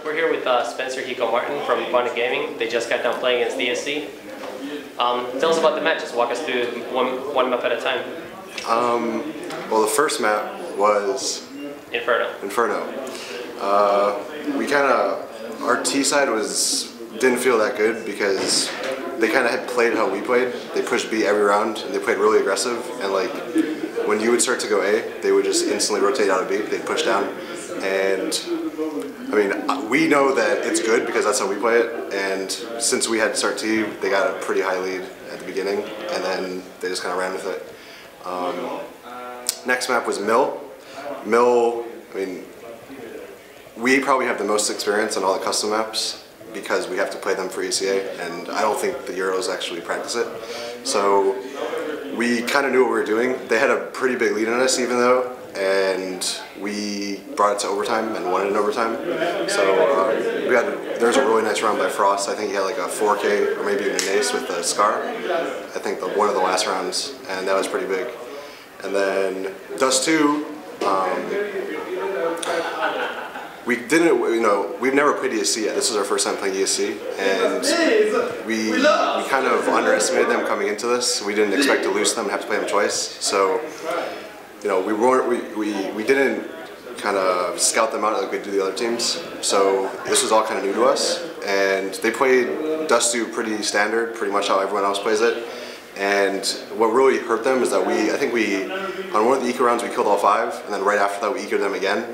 We're here with Spencer Hiko Martin from Quantic Gaming. They just got done playing against ESC. Tell us about the match. Just walk us through one map at a time. Well, the first map was Inferno. Our T side didn't feel that good because they kind of had played how we played. They pushed B every round and they played really aggressive. And like when you would start to go A, they would just instantly rotate out of B. They'd push down. And I mean, we know that it's good because that's how we play it. And since we had to start T, they got a pretty high lead at the beginning, and then they just kind of ran with it. Next map was Mill. Mill, I mean, we probably have the most experience on all the custom maps because we have to play them for ESEA, and I don't think the Euros actually practice it. So we kind of knew what we were doing. They had a pretty big lead on us even though, and we brought it to overtime and won it in overtime. So there was a really nice round by Frost. I think he had like a 4K or maybe even an ace with the Scar. I think one of the last rounds, and that was pretty big. And then Dust 2, we've never played ESC yet. This was our first time playing ESC, and we kind of underestimated them coming into this. We didn't expect to lose to them and have to play them twice. So, we didn't kind of scout them out like we do the other teams. So this was all kind of new to us, and they played Dust 2 pretty standard, pretty much how everyone else plays it. And what really hurt them is that I think on one of the eco rounds we killed all 5, and then right after that we ecoed them again,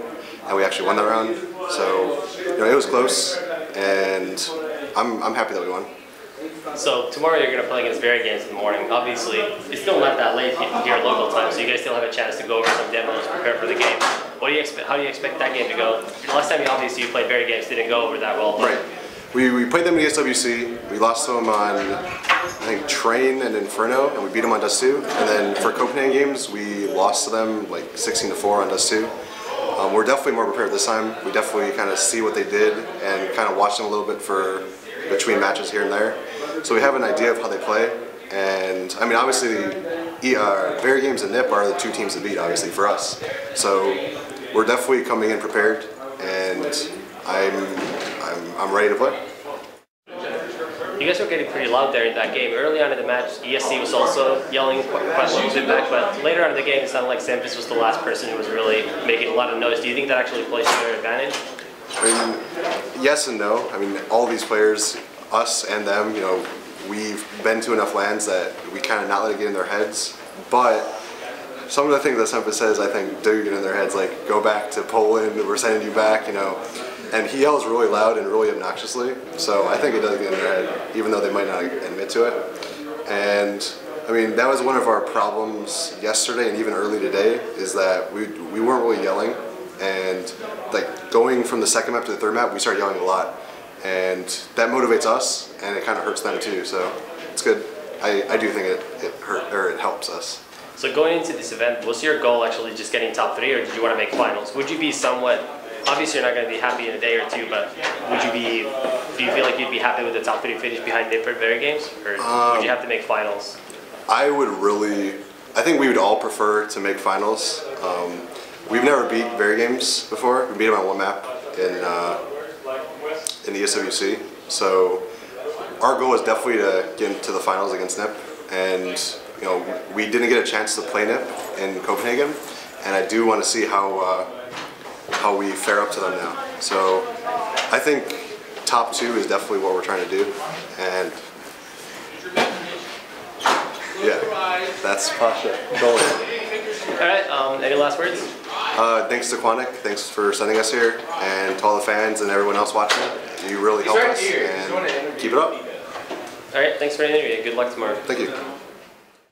and we actually won that round. So it was close, and I'm happy that we won. So tomorrow you're going to play against VeryGames in the morning. Obviously, it's still not that late here local time, so you guys still have a chance to go over some demos, prepare for the game. What do you expect? How do you expect that game to go? Last time you played VeryGames didn't go over that well. Right. We played them in ESWC. We lost to them on, I think, Train and Inferno, and we beat them on Dust 2. And then for Copenhagen games, we lost to them like 16-4 on Dust 2. We're definitely more prepared this time. We definitely kind of see what they did and kind of watch them a little bit for between matches here and there. So we have an idea of how they play. And I mean, obviously, VeryGames and NIP are the 2 teams to beat, obviously, for us. So we're definitely coming in prepared, and I'm ready to play. You guys were getting pretty loud there in that game. Early on in the match, ESC was also yelling quite a little bit back, but later on in the game, it sounded like Sampras was the last person who was really making a lot of noise. Do you think that actually plays to their advantage? I mean, yes and no. I mean, all these players, us and them, we've been to enough lands that we kind of not let it get in their heads. But some of the things that Sampras says, I think, do get in their heads, like, go back to Poland, we're sending you back, And he yells really loud and really obnoxiously, so I think it does get in their head, even though they might not admit to it. And I mean, that was one of our problems yesterday and even early today, is that we weren't really yelling, and like going from the second map to the third map, we started yelling a lot, and that motivates us, and it kind of hurts them too. So it's good. I do think it helps us. So going into this event, was your goal actually just getting top 3, or did you want to make finals? Would you be somewhat? Obviously, you're not going to be happy in a day or 2, but do you feel like you'd be happy with the top 3 finish behind NIP at VeryGames, or would you have to make finals? I think we would all prefer to make finals. We've never beat VeryGames before. We beat them on one map in the ESWC. So our goal is definitely to get into the finals against NIP, and we didn't get a chance to play NIP in Copenhagen, and I do want to see how we fare up to them now. So I think top 2 is definitely what we're trying to do, and yeah, that's Pasha. Alright, any last words? Thanks to Quantic, thanks for sending us here, and to all the fans and everyone else watching. You really help us, and keep it up. Alright, thanks for the interview. Good luck tomorrow. Thank you.